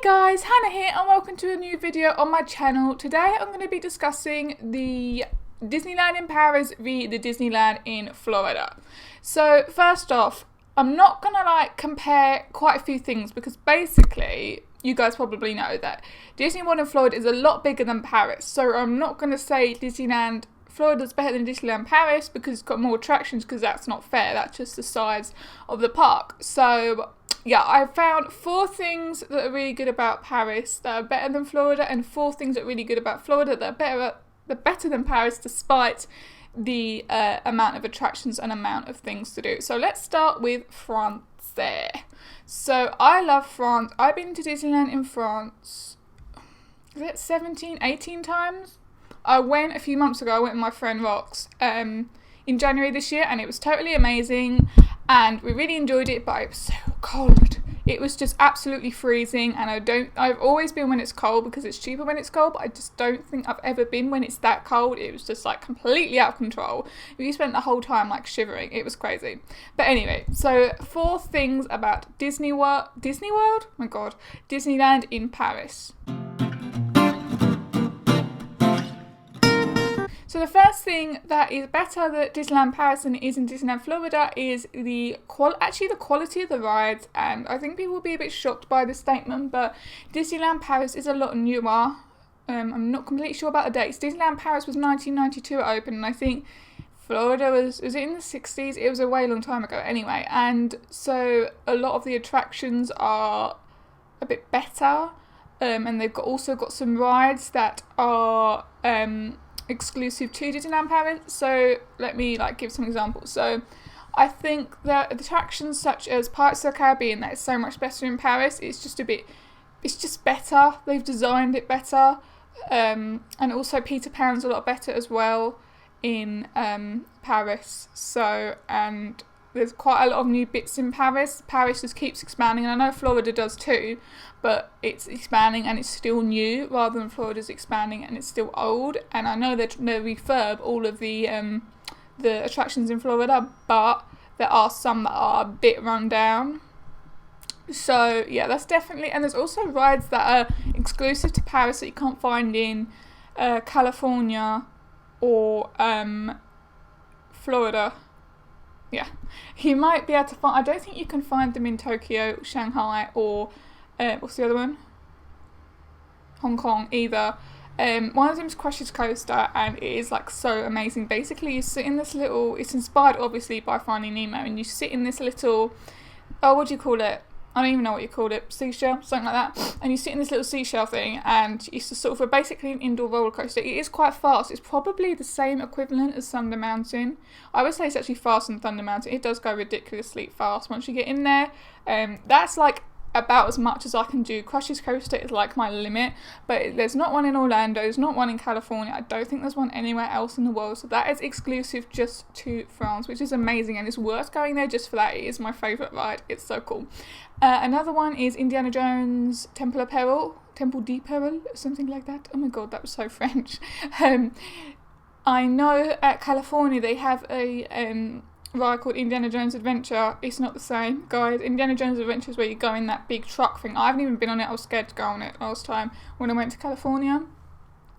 guys, Hannah here and welcome to a new video on my channel. Today I'm going to be discussing the Disneyland in Paris v the Disneyland in Florida. So first off, I'm not going to compare quite a few things because basically you guys probably know that Disneyworld in Florida is a lot bigger than Paris. So I'm not going to say Disneyland Florida's better than Disneyland Paris because it's got more attractions, because that's not fair. That's just the size of the park. So yeah, I found 4 things that are really good about Paris that are better than Florida, and 4 things that are really good about Florida that are better than Paris despite the amount of attractions and amount of things to do. So let's start with France there. So I love France. I've been to Disneyland in France, is it 17, 18 times? I went a few months ago. I went with my friend Rox in January this year, and it was totally amazing and we really enjoyed it, but it was so cold. It was just absolutely freezing, and I've always been when it's cold because it's cheaper when it's cold, but I just don't think I've ever been when it's that cold. It was just completely out of control. We spent the whole time shivering. It was crazy. But anyway, so 4 things about Disneyworld? Oh my god. Disneyland in Paris. So the first thing that is better at Disneyland Paris than it is in Disneyland Florida is the quality of the rides, and I think people will be a bit shocked by this statement, but Disneyland Paris is a lot newer. I'm not completely sure about the dates. Disneyland Paris was 1992 it opened, and I think Florida was it in the 60s? It was a way long time ago anyway, and so a lot of the attractions are a bit better, and they've also got some rides that are exclusive to Disneyland Paris. So let me give some examples. So I think that attractions such as Pirates of the Caribbean, that is so much better in Paris. It's just better. They've designed it better, and also Peter Pan's a lot better as well in Paris. So, and there's quite a lot of new bits in Paris. Paris just keeps expanding, and I know Florida does too, but it's expanding and it's still new rather than Florida's expanding and it's still old. And I know that they refurb all of the attractions in Florida, but there are some that are a bit run down. So yeah, that's definitely, and there's also rides that are exclusive to Paris that you can't find in California or Florida. Yeah, you might be able to find, I don't think you can find them in Tokyo, Shanghai, or what's the other one? Hong Kong either. One of them is Crush's Coaster, and it is so amazing. Basically, you sit in this little, it's inspired obviously by Finding Nemo, and you sit in this little, what do you call it? I don't even know what you call it, seashell, something like that. And you sit in this little seashell thing, and it's sort of basically an indoor roller coaster. It is quite fast. It's probably the same equivalent as Thunder Mountain. I would say it's actually faster than Thunder Mountain. It does go ridiculously fast once you get in there. That's about as much as I can do. Crush's Coaster is my limit, but there's not one in Orlando, there's not one in California, I don't think there's one anywhere else in the world, so that is exclusive just to France, which is amazing, and it's worth going there just for that. It is my favourite ride, it's so cool. Another one is Indiana Jones Temple de Peril, something like that. Oh my god, that was so French. I know at California they have a ride called Indiana Jones Adventure. It's not the same, guys. Indiana Jones Adventure is where you go in that big truck thing. I haven't even been on it. I was scared to go on it last time when I went to California.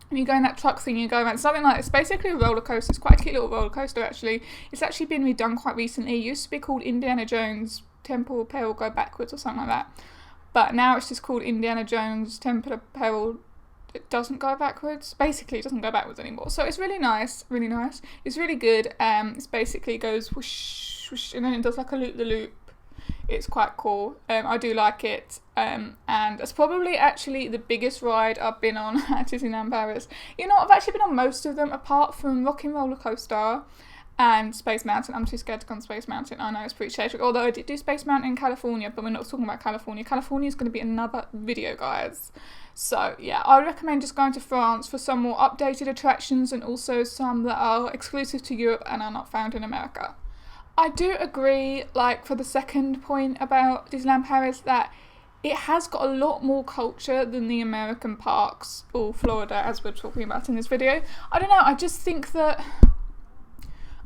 And you go in that truck thing, you go around. Something like it's basically a roller coaster. It's quite a cute little roller coaster actually. It's actually been redone quite recently. It used to be called Indiana Jones Temple of Peril Go Backwards or something like that. But now it's just called Indiana Jones Temple of Peril. It doesn't go backwards. Basically, it doesn't go backwards anymore. So it's really nice, really nice. It's really good. It's basically goes whoosh, whoosh, and then it does a loop-the-loop. It's quite cool. I do like it. And it's probably actually the biggest ride I've been on at Disneyland Paris. You know, I've actually been on most of them apart from Rock 'n' Roller Coaster and Space Mountain. I'm too scared to go on Space Mountain. I know it's pretty scary. Although I did do Space Mountain in California, but we're not talking about California. California is going to be another video, guys. So yeah, I would recommend just going to France for some more updated attractions and also some that are exclusive to Europe and are not found in America. I do agree, for the second point about Disneyland Paris, that it has got a lot more culture than the American parks or Florida, as we're talking about in this video. I don't know, I just think that,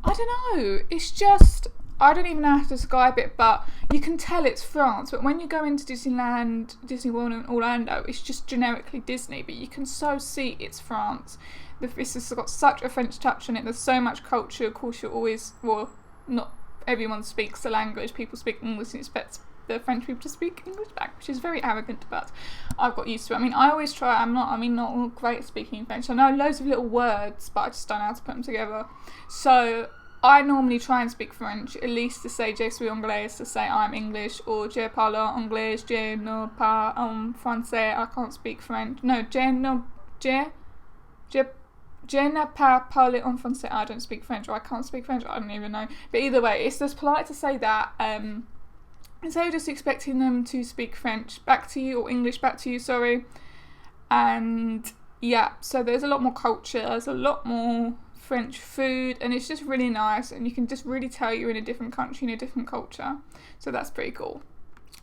I don't know, it's just, I don't even know how to describe it, but you can tell it's France. But when you go into Disneyland, Disney World in Orlando, it's just generically Disney, but you can so see it's France. This has got such a French touch in it. There's so much culture. Of course, you're always, well, not everyone speaks the language. People speak English and expect the French people to speak English back, which is very arrogant, but I've got used to it. I mean, I always try. I'm not great at speaking French. I know loads of little words, but I just don't know how to put them together. So I normally try and speak French, at least to say je suis anglais, to say I'm English, or je parle anglais, je ne parle français. I can't speak French. No, je ne parle en français. I don't speak French, or I can't speak French. I don't even know. But either way, it's just polite to say that. Instead of just expecting them to speak French back to you, or English back to you, sorry. And yeah, so there's a lot more culture, there's a lot more French food, and it's just really nice, and you can just really tell you're in a different country, in a different culture. So that's pretty cool.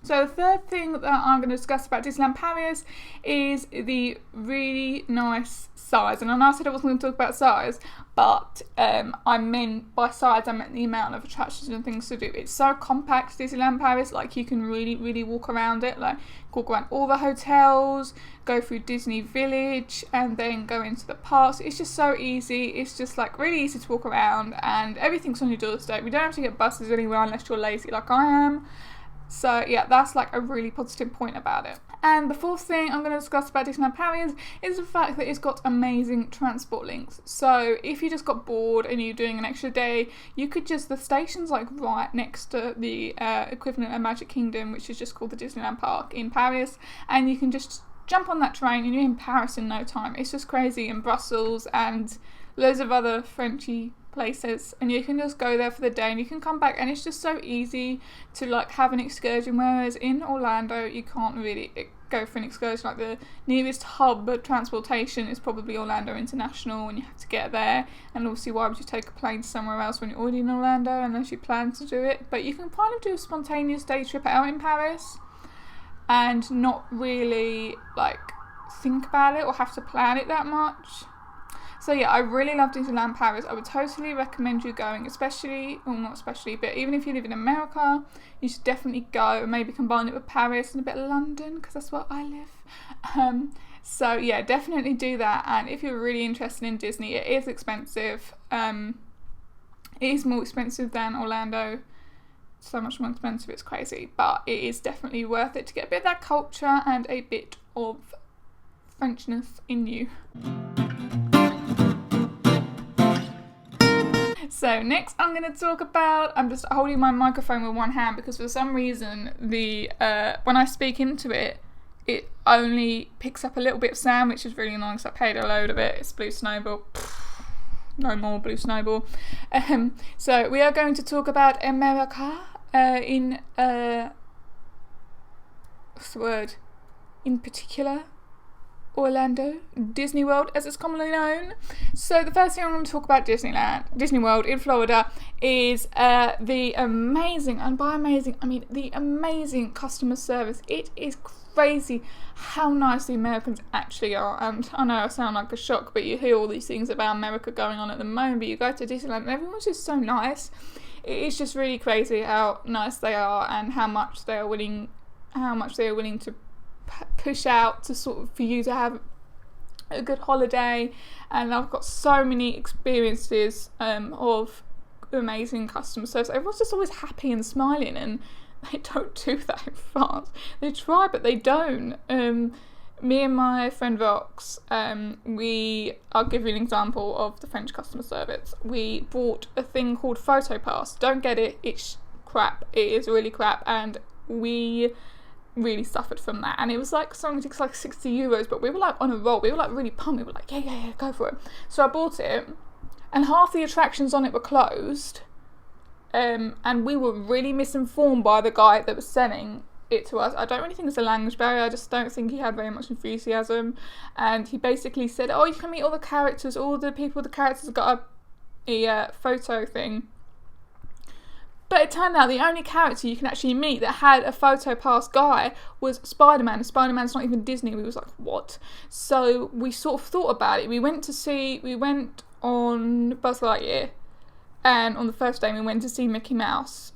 So the third thing that I'm going to discuss about Disneyland Paris is the really nice size. And I know I said I wasn't going to talk about size, but I meant by size, I meant the amount of attractions and things to do. It's so compact, Disneyland Paris, like you can really, really walk around it, like walk around all the hotels, go through Disney Village, and then go into the parks. It's just so easy. It's just like really easy to walk around, and everything's on your doorstep. You don't have to get buses anywhere unless you're lazy like I am. So yeah, that's like a really positive point about it. And the fourth thing I'm going to discuss about Disneyland Paris is the fact that it's got amazing transport links. So if you just got bored and you're doing an extra day, you could just, the station's like right next to the equivalent of Magic Kingdom, which is just called the Disneyland Park in Paris, and you can just jump on that train and you're in Paris in no time. It's just crazy. In Brussels and loads of other Frenchy places, and you can just go there for the day and you can come back, and it's just so easy to like have an excursion, whereas in Orlando you can't really go for an excursion. Like the nearest hub transportation is probably Orlando International, and you have to get there, and obviously why would you take a plane somewhere else when you're already in Orlando unless you plan to do it. But you can kind of do a spontaneous day trip out in Paris and not really like think about it or have to plan it that much. So yeah, I really love Disneyland Paris. I would totally recommend you going, especially, well not especially, but even if you live in America, you should definitely go and maybe combine it with Paris and a bit of London, because that's where I live. So yeah, definitely do that. And if you're really interested in Disney, it is expensive. It is more expensive than Orlando. So much more expensive, it's crazy. But it is definitely worth it to get a bit of that culture and a bit of Frenchness in you. So next I'm going to talk about, I'm just holding my microphone with one hand because for some reason the when I speak into it, it only picks up a little bit of sound, which is really annoying because I paid a load of it. It's Blue Snowball. No more Blue Snowball. So we are going to talk about America in what's the word? In particular, Orlando, Disneyworld as it's commonly known. So the first thing I'm going to talk about Disneyworld in Florida is the amazing, and by amazing I mean the amazing customer service. It is crazy how nice the Americans actually are, and I know I sound like a shock, but you hear all these things about America going on at the moment, but you go to Disneyland and everyone's just so nice. It is just really crazy how nice they are and how much they are willing to push out to sort of for you to have a good holiday. And I've got so many experiences of amazing customer service. Everyone's just always happy and smiling, and they don't do that in France. They try, but they don't. Me and my friend Vox, I'll give you an example of the French customer service. We bought a thing called PhotoPass. Don't get it, it's crap. It is really crap, and we really suffered from that. And it was like something it's like €60, but we were like on a roll. We were like really pumped. We were like, yeah, go for it. So I bought it, and half the attractions on it were closed. And we were really misinformed by the guy that was selling it to us. I don't really think it's a language barrier. I just don't think he had very much enthusiasm. And he basically said, oh, you can meet all the characters. All the people, the characters got a photo thing. But it turned out the only character you can actually meet that had a PhotoPass guy was Spider-Man. And Spider-Man's not even Disney. We was like, what? So we sort of thought about it. We went on Buzz Lightyear. And on the first day we went to see Mickey Mouse.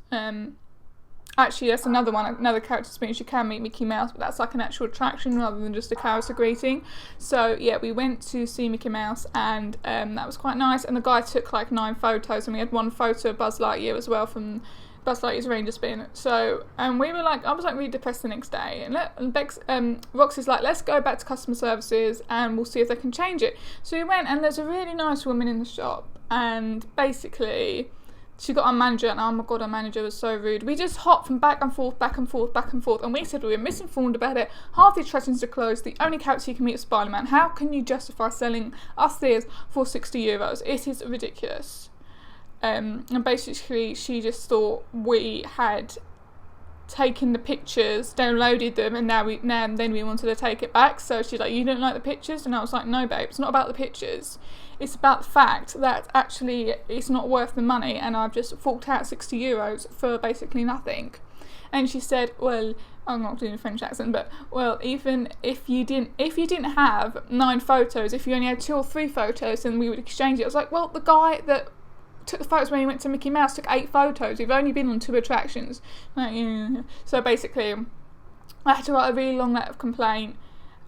Actually, that's another character experience. You can meet Mickey Mouse, but that's like an actual attraction rather than just a character greeting. So yeah, we went to see Mickey Mouse, and that was quite nice. And the guy took like 9 photos, and we had one photo of Buzz Lightyear as well from Buzz Lightyear's Ranger Spin. So, and we were like, I was like really depressed the next day. And Roxy's like, let's go back to customer services and we'll see if they can change it. So we went, and there's a really nice woman in the shop, and basically she got our manager, and oh my god, our manager was so rude. We just hopped from back and forth, and we said we were misinformed about it. Half the attractions are closed. The only character you can meet is Spider-Man. How can you justify selling us this for €60? It is ridiculous. And basically she just thought we had taken the pictures, downloaded them, and then we wanted to take it back. So she's like, you don't like the pictures? And I was like, no babe, it's not about the pictures. It's about the fact that actually it's not worth the money, and I've just forked out €60 for basically nothing. And she said, well, I'm not doing a French accent, but well, even if you didn't have 9 photos, if you only had 2 or 3 photos, then we would exchange it. I was like, well, the guy that took the photos when he went to Mickey Mouse took 8 photos. We've only been on 2 attractions. Like, yeah. So basically, I had to write a really long letter of complaint,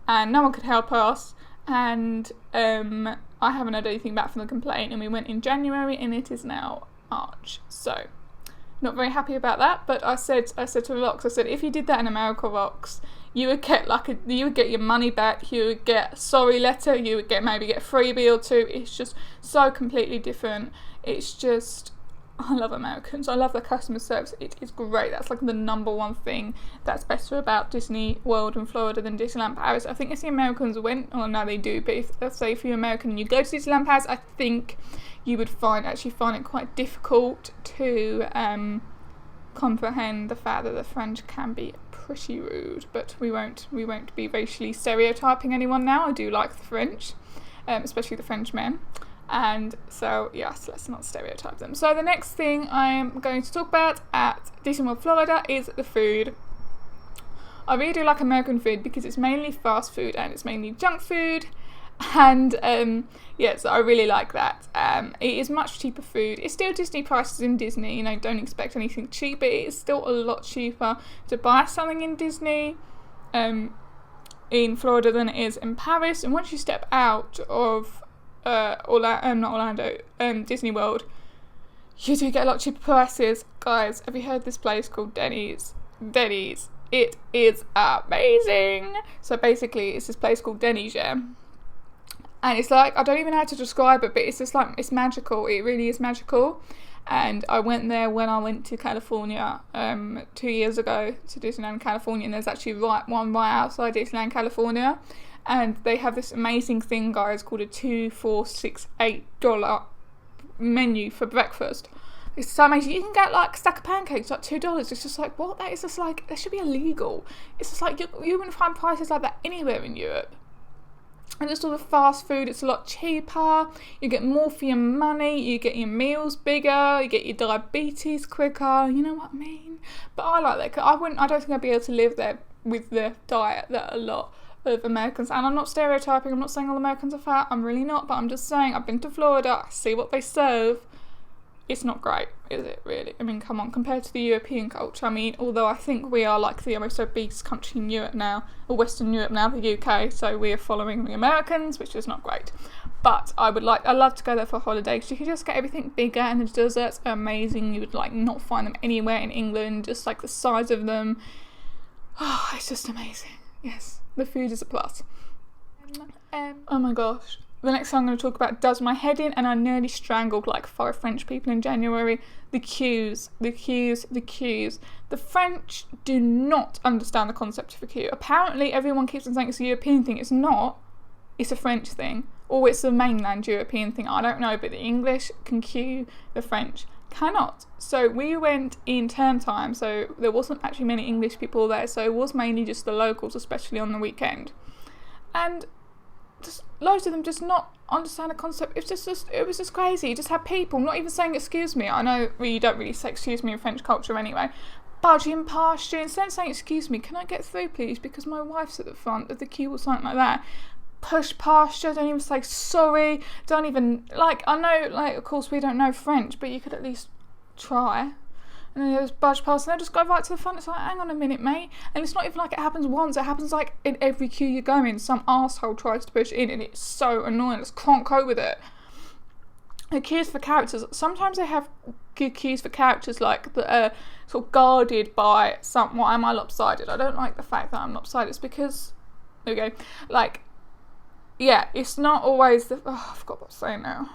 and no one could help us. And I haven't had anything back from the complaint, and we went in January, and it is now March. So not very happy about that. But I said to Rox, I said, if you did that in America, Rox, you would get your money back. You would get a sorry letter. You would maybe get a freebie or 2. It's just so completely different. It's just, I love Americans. I love their customer service. It is great. That's like the number one thing that's better about Disney World in Florida than Disneyland Paris. I think if the Americans went, oh no, they do. But let's say if you're American and you go to Disneyland Paris, I think you would find it quite difficult to comprehend the fact that the French can be pretty rude. But we won't be racially stereotyping anyone now. I do like the French, especially the French men. And so, yes, let's not stereotype them. So the next thing I'm going to talk about at Disneyworld Florida is the food. I really do like American food because it's mainly fast food and it's mainly junk food. And so I really like that. It is much cheaper food. It's still Disney prices in Disney. You know, don't expect anything cheap. But it is still a lot cheaper to buy something in Disney in Florida than it is in Paris. And once you step out of Disney World, you do get a lot cheaper prices. Guys, have you heard this place called Denny's? Denny's. It is amazing. So basically, it's this place called Denny's, yeah? And it's like, I don't even know how to describe it, but it's just like, it's magical. It really is magical. And I went there when I went to California 2 years ago to Disneyland California, and there's actually one right outside Disneyland California. And they have this amazing thing, guys, called a $2, $4, $6, $8 menu for breakfast. It's so amazing. You can get like a stack of pancakes like $2. It's just like, what? That is just like, that should be illegal. It's just like, you wouldn't find prices like that anywhere in Europe. And just all the fast food, it's a lot cheaper. You get more for your money. You get your meals bigger. You get your diabetes quicker. You know what I mean? But I like that. I don't think I'd be able to live there with the diet that a lot of Americans, and I'm not stereotyping, I'm not saying all Americans are fat, I'm really not, but I'm just saying, I've been to Florida, I see what they serve. It's not great, is it really? I mean, come on, compared to the European culture, I mean, although I think we are like the most obese country in Europe now, or Western Europe now, the UK, so we are following the Americans, which is not great. But I'd love to go there for a holiday, because you can just get everything bigger, and the desserts are amazing. You would like not find them anywhere in England, just like the size of them. Oh, it's just amazing. Yes, the food is a plus. Oh my gosh. The next thing I'm going to talk about does my head in, and I nearly strangled like 5 French people in January. The queues. The French do not understand the concept of a queue. Apparently everyone keeps on saying it's a European thing. It's not. It's a French thing. Or it's a mainland European thing. I don't know, but the English can queue, the French cannot. So we went in term time, so there wasn't actually many English people there, so it was mainly just the locals, especially on the weekend. And just loads of them just not understand the concept. It was just crazy. You just had people not even saying excuse me. I know you don't really say excuse me in French culture anyway. Budging past you, instead of saying excuse me, can I get through please, because my wife's at the front of the queue or something like that. Push past you, don't even say sorry, don't even, like, I know, like, of course we don't know French, but you could at least try. and then they just budge past and they'll just go right to the front. It's like, hang on a minute, mate. And it's not even like it happens once, it happens like in every queue you go in. Some arsehole tries to push in and it's so annoying. Let's can't cope with it. The queues for characters, sometimes they have good queues for characters like that are sort of guarded by some. Why am I lopsided? I don't like the fact that I'm lopsided. It's because, there we go, like, yeah, it's not always the, I forgot what I'm saying now.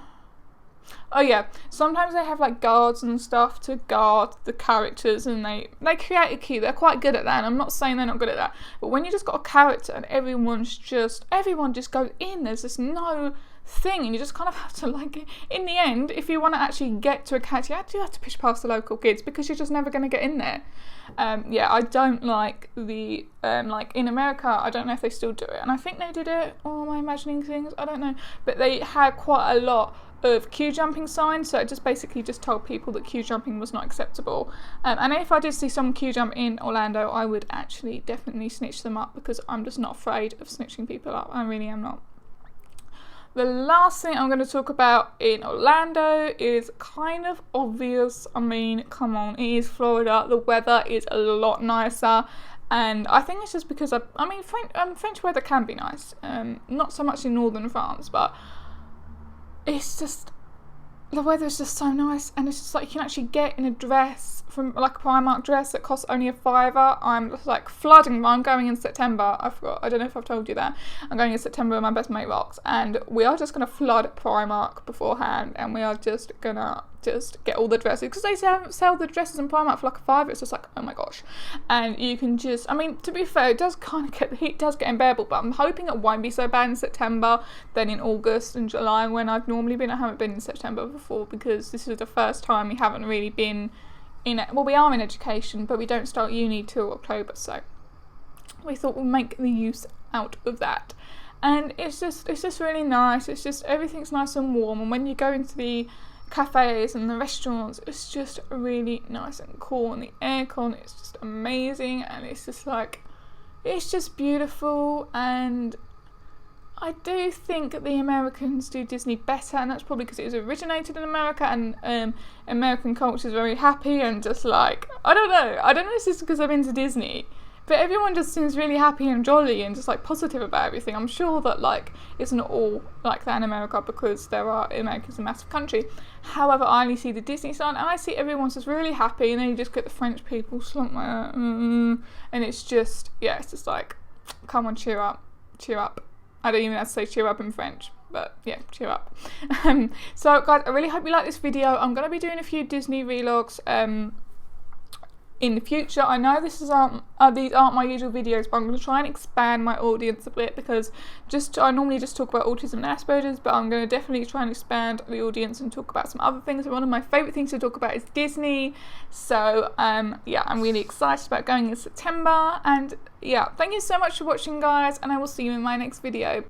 Oh yeah, sometimes they have like guards and stuff to guard the characters, and they create a queue. They're quite good at that, and I'm not saying they're not good at that, but when you just got a character and everyone just goes in, there's just no thing, and you just kind of have to, like, in the end, if you want to actually get to a character, you do have to push past the local kids because you're just never going to get in there. Yeah, I don't like the, like in America, I don't know if they still do it, and I think they did it, or am I imagining things? I don't know, but they had quite a lot of queue jumping signs, so it just basically just told people that queue jumping was not acceptable. And if I did see someone queue jump in Orlando, I would actually definitely snitch them up, because I'm just not afraid of snitching people up. I really am not. The last thing I'm going to talk about in Orlando is kind of obvious. I mean, come on, it is Florida. The weather is a lot nicer, and I think it's just because I mean, French weather can be nice. Not so much in northern France, but it's just, the weather is just so nice, and it's just like you can actually get in a dress from like a Primark dress that costs only $5. I'm just like flooding. I'm going in September. I don't know if I've told you that. I'm going in September with my best mate Rox, and we are just gonna flood Primark beforehand, and we are just gonna get all the dresses, because they sell the dresses in Primark for like $5. It's just like, oh my gosh. And you can just, I mean, to be fair, it does kind of get, the heat does get unbearable, but I'm hoping it won't be so bad in September than in August and July when I've normally been. I haven't been in September before, because this is the first time we haven't really been in it. Well, we are in education, but we don't start uni till October, so we thought we'd make the use out of that. And it's just really nice. It's just, everything's nice and warm, and when you go into the cafes and the restaurants, it's just really nice and cool, and the aircon is just amazing, and it's just like, it's just beautiful. And I do think that the Americans do Disney better, and that's probably because it was originated in America, and American culture is very happy and just like, I don't know if it's just because I've been to Disney, but everyone just seems really happy and jolly and just like positive about everything. I'm sure that like it's not all like that in America, because America's a massive country. However, I only see the Disney side, and I see everyone's just really happy, and then you just get the French people slump like that, and it's just, yeah, it's just like, come on, cheer up. I don't even have to say cheer up in French, but yeah, cheer up. So guys, I really hope you like this video. I'm going to be doing a few Disney vlogs in the future. I know these aren't my usual videos, but I'm going to try and expand my audience a bit, because I normally just talk about autism and Asperger's, but I'm going to definitely try and expand the audience and talk about some other things. And one of my favourite things to talk about is Disney. So yeah, I'm really excited about going in September, and yeah, thank you so much for watching, guys, and I will see you in my next video.